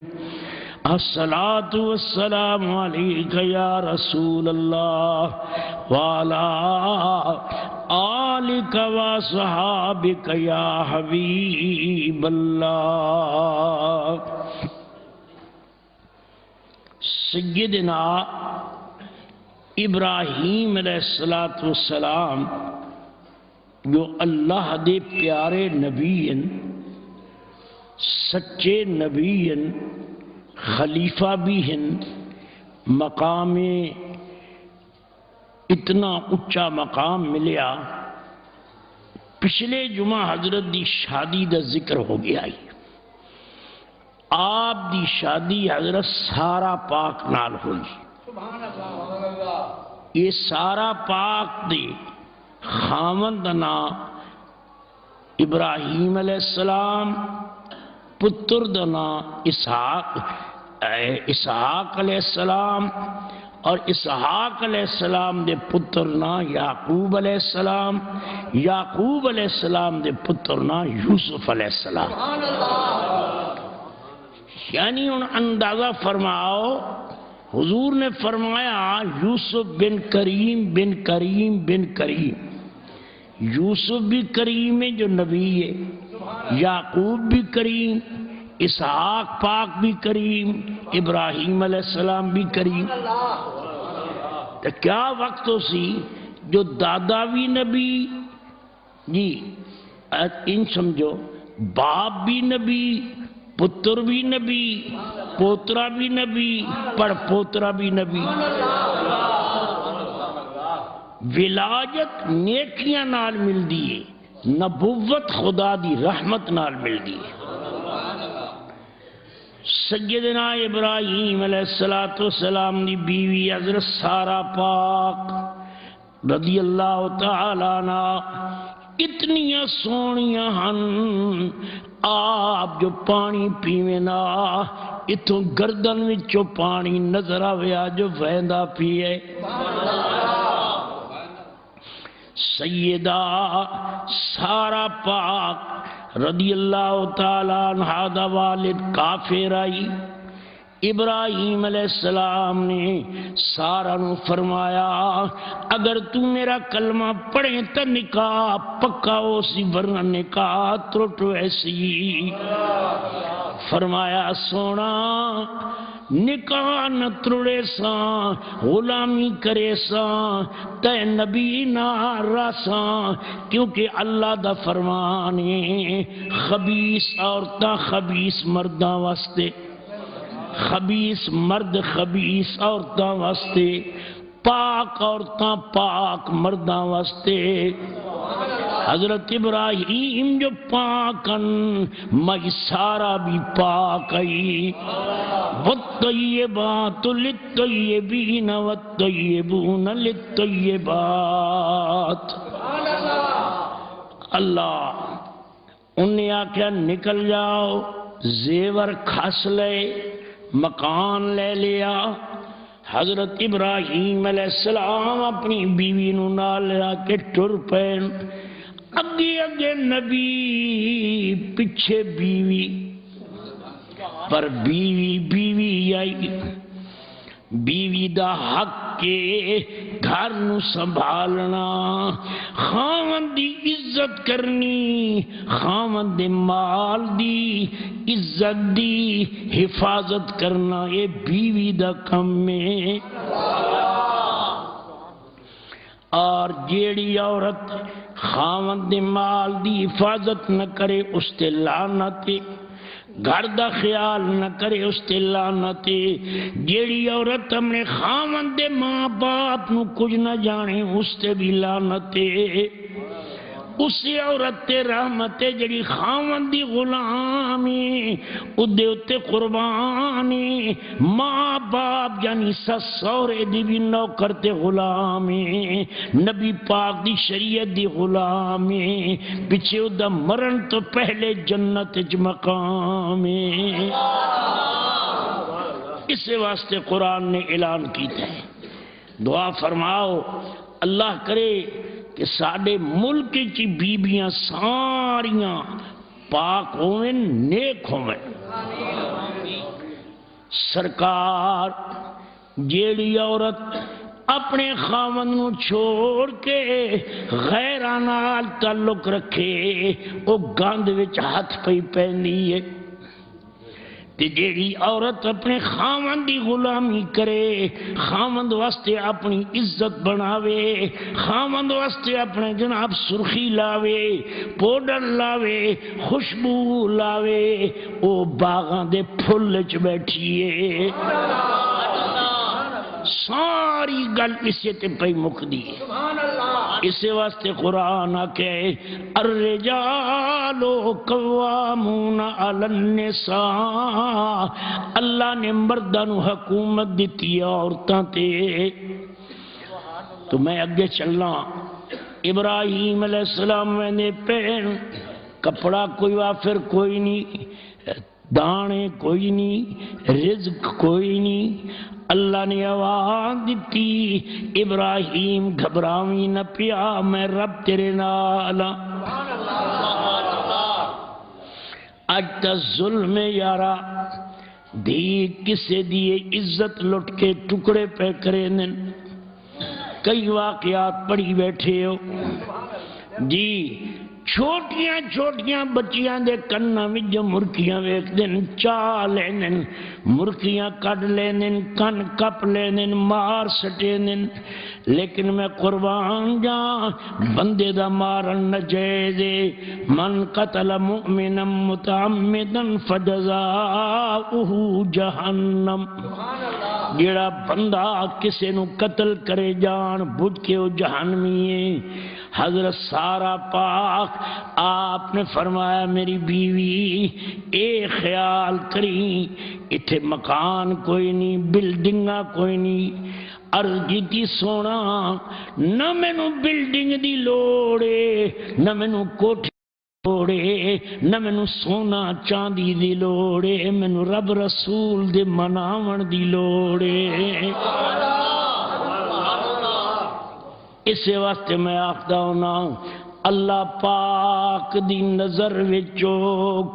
الصلاة والسلام عليك يا رسول الله وعلى آلك وصحابك يا حبيب الله. سیدنا ابراہیم علیہ السلام جو اللہ دے پیارے نبی ہیں، سچے نبی ہیں، خلیفہ بھی ہیں، مقام اتنا اچھا مقام ملیا. پچھلے جمعہ حضرت دی شادی دا ذکر ہو گیا ہے. آپ دی شادی حضرت سارا پاک نال ہوئی. یہ سارا پاک دے خاوند نام ابراہیم علیہ السلام، پتر دا نام اسحاق علیہ السلام، اور اسحاق علیہ السلام دے پتر نام یعقوب علیہ السلام، یعقوب علیہ السلام دے پتر نام یوسف علیہ السلام. یعنی ان اندازہ فرماؤ، حضور نے فرمایا یوسف بن کریم بن کریم بن کریم. یوسف بھی کریم ہے جو نبی ہے، یعقوب بھی کریم، اسحاق پاک بھی کریم، ابراہیم علیہ السلام بھی کریم. تو کیا وقت ہو سی جو دادا بھی نبی، جی ان سمجھو، باپ بھی نبی، پتر بھی نبی، پوترا بھی نبی، پڑ پوترا بھی نبی. ولایت نیکیاں نال مل دیئے، نبوت خدا دی رحمت نال مل دیئے. سیدنا ابراہیم علیہ السلام دی بیوی حضرت سارا پاک رضی اللہ تعالیٰ عنہ اتنیاں سونیاں ہن. آپ جو پانی پیویں نا اتوں گردن وچوں پانی نظر آویا جو وہندا پیے. سیدہ سارا پاک رضی اللہ تعالیٰ عنہ دا والد کافر آئی. ابراہیم علیہ السلام نے سارا نو فرمایا اگر تو میرا کلمہ پڑھیں تو نکاح پکا ہو سی، ورنہ نکاح ترٹ ایسی. فرمایا سونا نکاح نہ ترڑے ساں، غلامی کرے ساں، تے نبی نہ راساں، کیونکہ اللہ دا فرمان ہے خبیث عورتاں خبیث مرداں واسطے، خبیث مرد خبیث عورتاں واسطے، پاک عورتاں پاک مرداں واسطے. حضرت ابراہیم جو پاکن مائی سارا بھی پاک آئی. والطیبات للطیبین والطیبون للطیبات. اللہ انہیں آکھیا نکل جاؤ، زیور کھاس لے، مکان لے لیا. حضرت ابراہیم علیہ السلام اپنی بیوی نو نال لیا کے ٹر پین. اگے اگے نبی پچھے بیوی، پر بیوی بیوی آئی. بیوی دا حق کے گھر نو سنبھالنا، خاوند دی عزت کرنی، خاوند دے مال دی عزت دی حفاظت کرنا، یہ بیوی دا کم ہے. اور جیڑی عورت خاوند دے مال دی حفاظت نہ کرے اس تے لعنت، گھر دا خیال نہ کرے اس تے لعنت. جیڑی عورت اپنے خاوند دے ماں باپ نو کچھ نہ جانے اس تے بھی لعنت. اسی عورت تے رحمت جڑی خاوند دی غلامی ادے اتے قربانی، ماں باپ یعنی سس سورے دی بھی نوکر تے غلامی، نبی پاک دی شریعت دی غلامی، پیچھے ادا مرن تو پہلے جنت وچ مقام. اس واسطے قرآن نے اعلان کیتا ہے. دعا فرماؤ اللہ کرے کہ ساڑے ملک کی بیبیاں ساریاں پاک ہوئیں، نیک ہوئیں. سرکار جیڑی عورت اپنے خاوند نو چھوڑ کے غیراں نال تعلق رکھے او گند وچ ہاتھ پئی پیندی ہے، تے جیڑی عورت اپنے خاوند دی غلامی کرے، خاوند واسطے اپنی عزت بناوے، خاوند واسطے اپنے جناب سرخی لاوے، پوڈر لاوے، خوشبو لاوے، او باغاں دے پھل وچ بیٹھیے۔ ساری گل اسے تے پئی مکدی ہے۔ اسے واسطے قرآن آکے الرجال قوامون علی النساء، اللہ نے مردانو حکومت دیتی عورتاں تے۔ تو میں اگے چلنا، ابراہیم علیہ السلام میں پہن کپڑا کوئی وافر کوئی نہیں، دانے کوئی نہیں، رزق کوئی نہیں، اللہ نے آواز دیتی ابراہیم گھبراویں نہ پیا، میں رب تیرے نال۔ اج تا ظلم یارا دی کسے دیے عزت لٹ کے ٹکڑے پہ کرے نن، کئی واقعات پڑھی بیٹھے ہو جی۔ چھوٹیاں چھوٹیاں بچیاں دے کناں وچ مرکیاں ویکھ دین، چا لینن، مرکیاں کڈ لینن، کن کپ لینن، مار سٹینن۔ لیکن میں قربان جاں بندے دا مارن ناجائز ہے۔ من قتل مؤمنا متعمدا فجزاؤہ جہنم، جیڑا بندہ کسے نو قتل کرے جان بوجھ کے وہ جہنمی ہے۔ حضرت سارا پاک آپ نے فرمایا میری بیوی اے خیال کری اتھے مکان کوئی نہیں، بلڈنگاں کوئی نہیں، عرض کیتی سونا نہ مینوں بلڈنگ دی لوڑے، نہ مینوں کوٹھی لوڑے، نہ مینوں سونا چاندی دی لوڑے، مینوں رب رسول دے مناون دی لوڑے۔ اسے واسطے میں آخدا ہونا اللہ پاک دی نظر وچو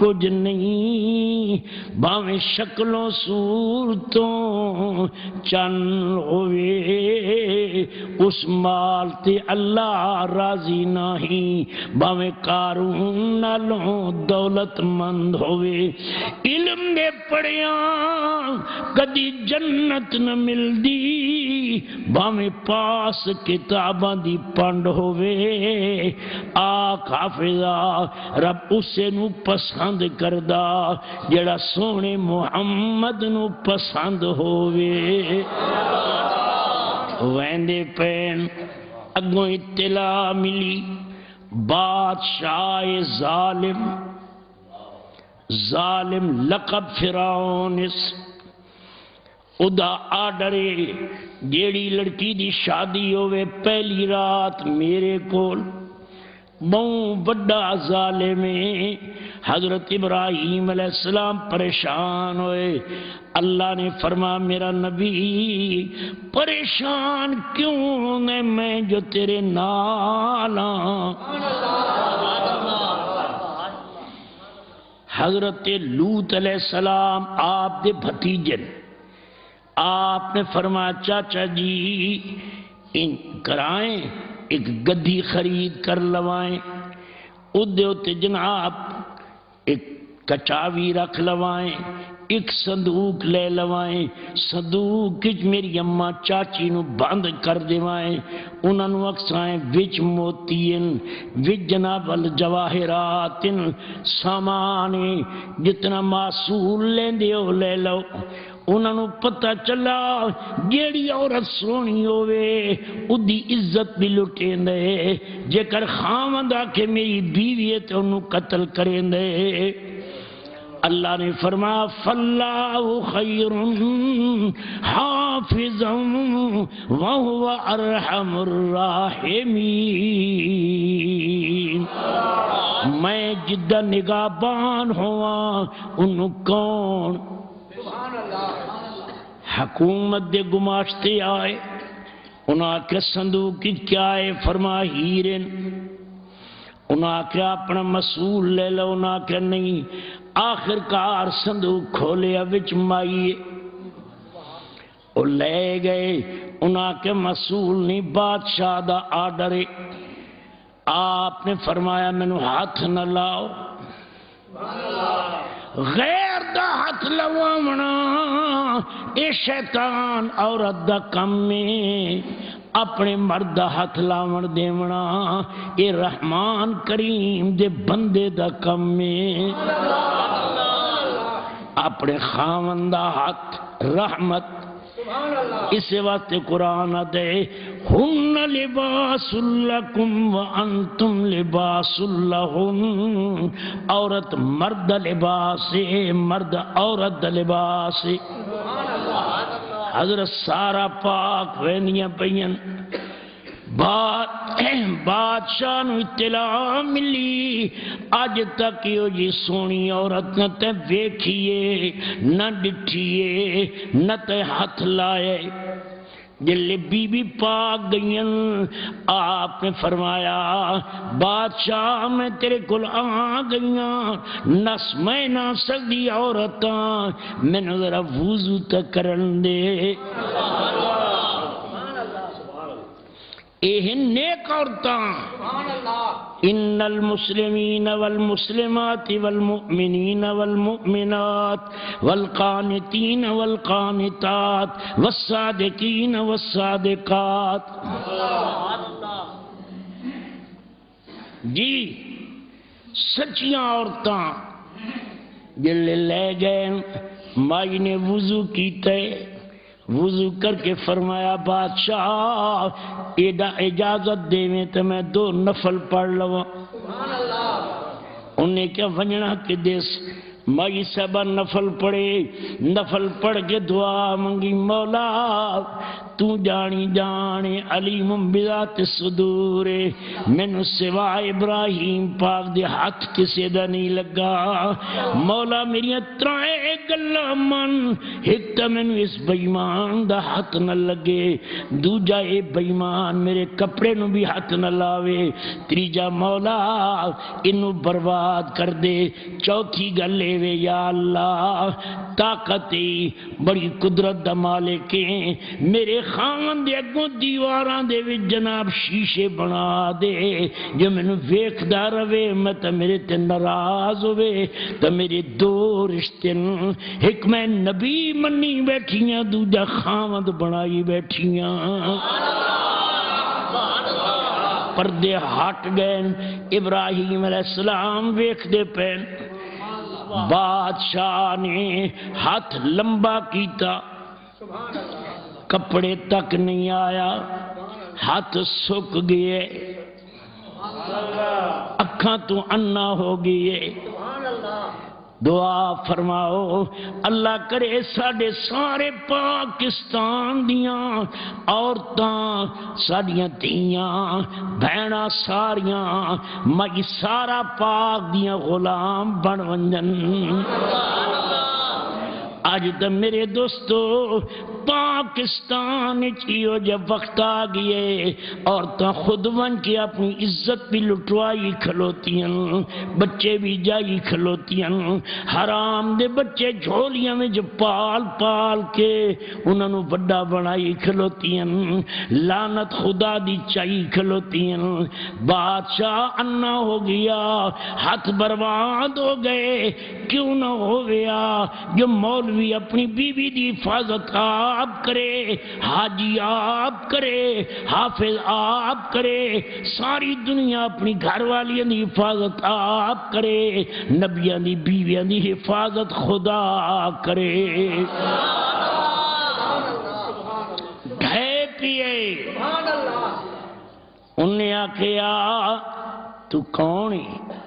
کچھ نہیں، باویں شکلوں صورتوں چن ہوئے، اس مال تے اللہ راضی نہیں، باویں قارون نالوں دولت مند ہوئے۔ علم دے پڑھیاں کدی جنت نہ ملدی، باویں پاس کتاباں دی پنڈ ہوئے۔ آخ حافظہ رب اسے نو پسند کردا جڑا سونے محمد نو پسند ہووے۔ ویندے پین اگوں اطلاع ملی بادشاہ ظالم لقب فرعون اس ادا آڈرے جیڑی لڑکی دی شادی ہوئے پہلی رات میرے کول بہوں بڑا ظالم ہے۔ حضرت ابراہیم علیہ السلام پریشان ہوئے، اللہ نے فرمایا میرا نبی پریشان کیوں نے میں جو تیرے نال ہاں۔ حضرت لوط علیہ السلام آپ دے بھتیجے، آپ نے فرمایا چاچا جی ان کرائیں ایک گدھی خرید کر لوائیں، ادھے ہوتے جناب ایک کچاوی رکھ لوائیں، ایک صندوق لے لوائیں، صندوق کچھ میری اماں چاچی نو بند کر دیوائیں، انہاں نو اکسائیں وچ موتین وچ جناب الجواہرات سامانے جتنا معصول لیندے ہو لے لو۔ انہاں نو پتہ چلا جیڑی عورت سونی ہوئے ادھی عزت بھی لٹیں دے، جے کر خاوند آکے میری بیوی ہے تو انہوں قتل کریں دے۔ اللہ نے فرمایا فَاللَّهُ خَيْرٌ حَافِظًا وَهُوَ أَرْحَمُ الرَّاحِمِينَ، میں جدہ نگہبان ہوا انہوں کون حکومت دے گماشتے آئے، انہاں کے صندوق کی کیا ہے فرما ہیرن، انہاں کے اپنا مسئول لے لو، انہاں کے نہیں، آخر کار صندوق کھولے وچ مائیے وہ لے گئے انہاں کے مسئول نہیں بادشاہ دا آرڈر ہے آپ نے فرمایا مینوں ہاتھ نہ لاؤ غیر دا ہاتھ لواونا اے شیطان عورت دا کم میں اپنے مرد دا ہاتھ لاون دیونا اے رحمان کریم دے بندے دا کم میں اپنے خاوند دا ہاتھ رحمت اس واسطے قرآن دے ہن لباس لکم وانتم لباس لہن عورت مرد لباس مرد عورت لباس حضرت سارا پاک وینیاں پئین بادشاہ نو اطلاع ملی اج تک یہ جی سونی عورت نہ تے ویکھیے نہ ڈٹھیے نہ تے ہاتھ لائے جلے بی بی پاک گئین آپ نے فرمایا بادشاہ میں تیرے کل آ گئیاں نس میں نہ سکتی عورتاں میں ذرا وضو تک کرن دے اے نیک عورتاں ان المسلمین والمسلمات والمؤمنین والمؤمنات والقانتین والقانتات والصادقین والصادقات جی سچیاں عورتاں جلے لے گئے مائی نے وضو کیتے وضو کر کے فرمایا بادشاہ اجازت دے میں تو میں 2 نفل پڑھ لوں انہیں کیا ونجنا کہ دیس مائی صاحبہ نفل پڑھے نفل پڑھ کے دعا منگی مولا تو جانی جانے علیم بذات الصدور میں سوائے ابراہیم پاک دے ہاتھ کسے دا نہیں لگا مولا میری ترائے گلہ من ایک تا میں اس بیمان دا ہاتھ نہ لگے دوجا اے بیمان میرے کپڑے نو بھی ہاتھ نہ لاوے تریجا مولا انو برباد کر دے چوتھی گلے وے یا اللہ طاقتی بڑی قدرت دا مالکیں میرے خاون دے اگوں دیواران دے وچ جناب شیشے بنا دے جو میں نے ویکھدا رہے میں تا میرے تے ناراض ہوئے تا میرے 2 رشتے ایک میں نبی منی بیٹھیاں دوجا خاوند بنائی بیٹھیاں پردے ہٹ گئے ابراہیم علیہ السلام ویکھ دے پین بادشاہ نے ہاتھ لمبا کیتا کپڑے تک نہیں آیا ہاتھ سک گئے اکھاں تو انا ہو گئے دعا فرماؤ اللہ کرے ساڑھے سارے پاکستان دیاں عورتاں ساڑیاں تیاں بھینا ساریاں مائی سارا پاک دیاں غلام بن ونجن آج تو میرے دوستو پاکستان چیو جب وقت آ گئے عورتاں خود ون کے اپنی عزت بھی لٹوائی کھلوتیاں بچے بھی جائی کھلوتیاں حرام دے بچے جھولیاں میں جو پال پال کے انہوں نے بڑا بنائی کھلوتیاں لعنت خدا دی چائی کھلوتیاں بادشاہ انا ہو گیا ہاتھ برباد ہو گئے کیوں نہ ہو گیا جو مولوی اپنی بیوی دی حفاظت آپ کرے حاجی آپ کرے حافظ آپ کرے ساری دنیا اپنی گھر والیاں دی حفاظت آپ کرے نبیاں دی بیویاں دی حفاظت خدا کرے ڈھے پیے انہیں آکھیا تو کون ہے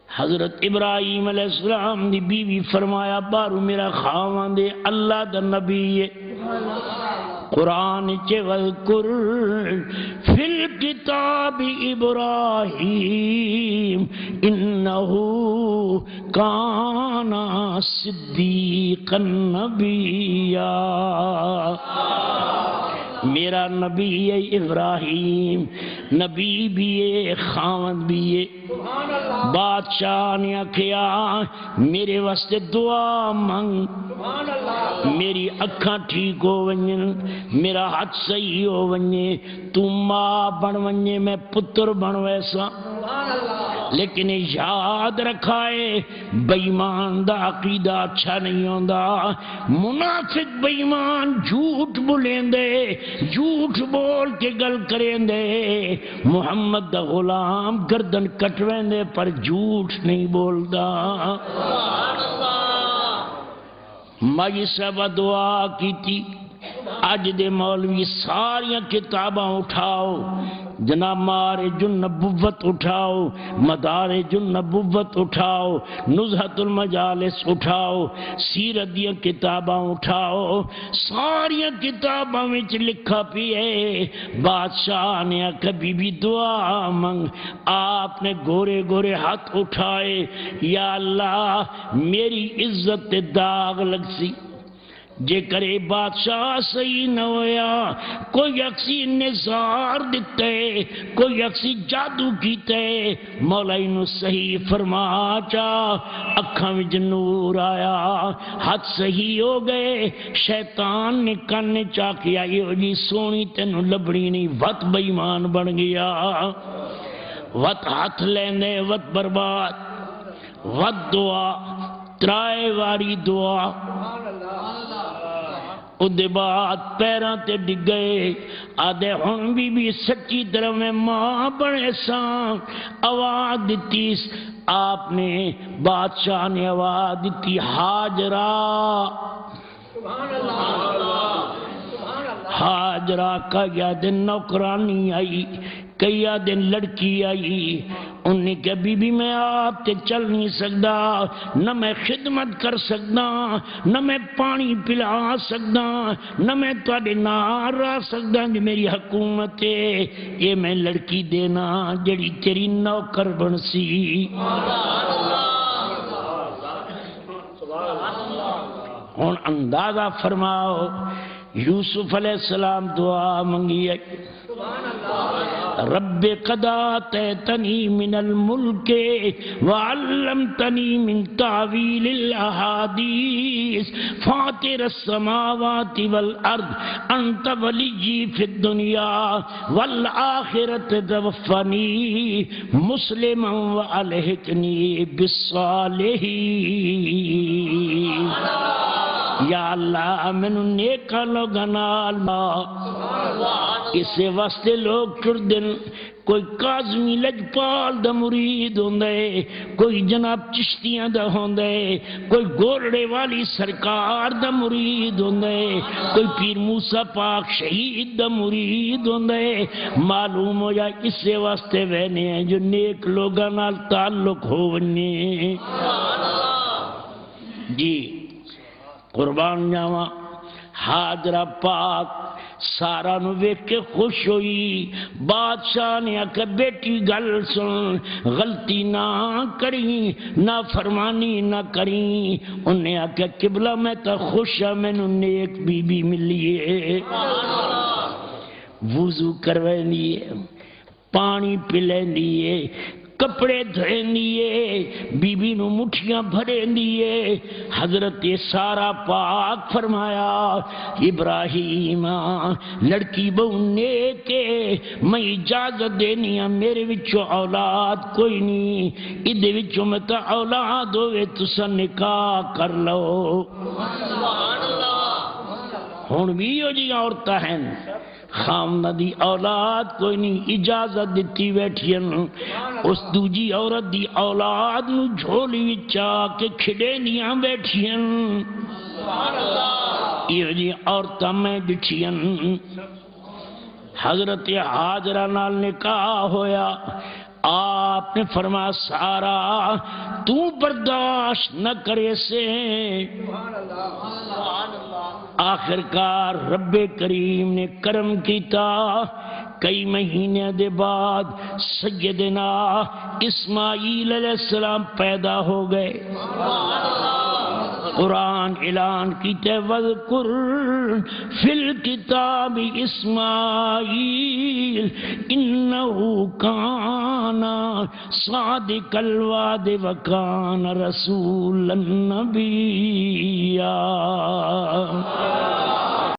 حضرت ابراہیم علیہ السلام دی بیوی فرمایا بارو میرا خاوان دے اللہ دا نبی ہے قرآن چے وذکر فی الکتاب ابراہیم انہو کانا صدیقا نبیا میرا نبی ہے ابراہیم نبی بھی ہے خاوند بھی ہے بادشاہ نے کہا میرے واسطے دعا مانگ میری اکھاں ٹھیک ہو ونجن، میرا ہاتھ صحیح ہو ونجے، تو ماں بن ونجے میں پتر بن ویسا۔ لیکن یاد رکھائے بےمان دا عقیدہ اچھا نہیں ہوندا۔ منافق بےمان جھوٹ بولیں دے، جھوٹ بول کے گل کریں دے، محمد دا غلام گردن کٹویں دے پر جھوٹ نہیں بولدا۔ مائی صاحب دعا کی تھی، اج دے مولوی ساریاں کتاباں اٹھاؤ، جناب معارج النبوت اٹھاؤ، مدارج النبوت اٹھاؤ، نزہت المجالس اٹھاؤ، سیرت دیاں کتاباں اٹھاؤ، ساریاں کتاباں وچ لکھا پیے بادشاہ نے کبھی بھی دعا منگ، آپ نے گورے گورے ہاتھ اٹھائے، یا اللہ میری عزت تے داغ لگ سی، جے کرے بادشاہ صحیح نہ ہویا، کوئی اکسی نظار دیتے، کوئی اکسی جادو کیتے، مولا انہوں صحیح فرما چاہ، اکھاں وچ نور آیا، ہاتھ صحیح ہو گئے، شیطان نے کن چاہ کیا یہ جی سونی تینوں لبڑی نہیں، وط بےمان بن گیا، وط ہاتھ لیندے، وط برباد، وط دعا، ترائے واری دعا، ادھے بعد پیران تے ڈگ گئے، آدھے ہن بھی سچی طرح میں ماں بنے سان، آواز دیتی، آپ نے بادشاہ نے آواز دیتی، ہاجرہ، ہاجرہ کا یا دن نوکرانی آئی، کئی دن لڑکی آئی، انہوں نے کہا بی بی میں آپ تے چل نہیں سکتا، نہ میں خدمت کر سکتا، نہ میں پانی پلا سکتا، نہ میں تواڈے نال رہ سکتا، جو میری حکومت ہے یہ میں لڑکی دینا جڑی تیری نوکر بن سی۔ ہن اندازہ فرماؤ یوسف علیہ السلام دعا منگی ہے، رب قد آتیتنی من الملک وعلمتنی من تعویل الاحادیث فاطر السماوات والارض انت ولی فی الدنیا والآخرت توفنی مسلما والحقنی بالصالحین۔ یا اللہ مینوں نیکاں لوگاں نال اسے واسطے لوگ ٹردن، کوئی کاظمی لجپال دا مرید ہوندے، کوئی جناب چشتیاں دا ہوندے، کوئی گولڑے والی سرکار دا مرید ہوندے، کوئی پیر موسیٰ پاک شہید دا مرید ہوندے، معلوم ہو جائے اسے واسطے وینے ہیں جو نیک لوگاں نال تعلق ہونے۔ جی قربان جاواں، حاجرہ پاک سارا نو ویکھ کے خوش ہوئی، بادشاہ نے آکھا بیٹی گل سن، غلطی نہ کری، نہ فرمانی نہ کری، انہیں آکھا قبلہ میں تا خوش ہے مینوں نیک بی بی ملی ہے، وضو کروین دیئے، پانی پلین دیئے، کپڑے دھوئیں دیئے، بی بی نو مٹھیاں بھریں دیئے، حضرت سارا پاک فرمایا ابراہیم لڑکی بہنے کے میں اجازت دینی ہاں، میرے وچوں اولاد کوئی نہیں، ادھے وچوں میں تا اولاد ہوئے تسا نکاح کر لو۔ ہون بھی ہو جی عورتہ ہیں خامنہ دی اولاد کوئی نہیں، اجازت دیتی بیٹھین، اس دوجی عورت دی اولاد نو جھولی وچا کے کھڑے نیاں بیٹھین، یہ جی عورتہ میں بٹھین۔ حضرت حاجرہ نال نکاح ہویا، آپ نے فرمایا سارا تو برداشت نہ کرے سے، آخرکار رب کریم نے کرم کیتا، کئی مہینے دے بعد سیدنا اسماعیل علیہ السلام پیدا ہو گئے۔ قرآن اعلان کیتے وذکر فی الکتاب اسماعیل انہو کان صادق الوعد وکان رسولا نبیا۔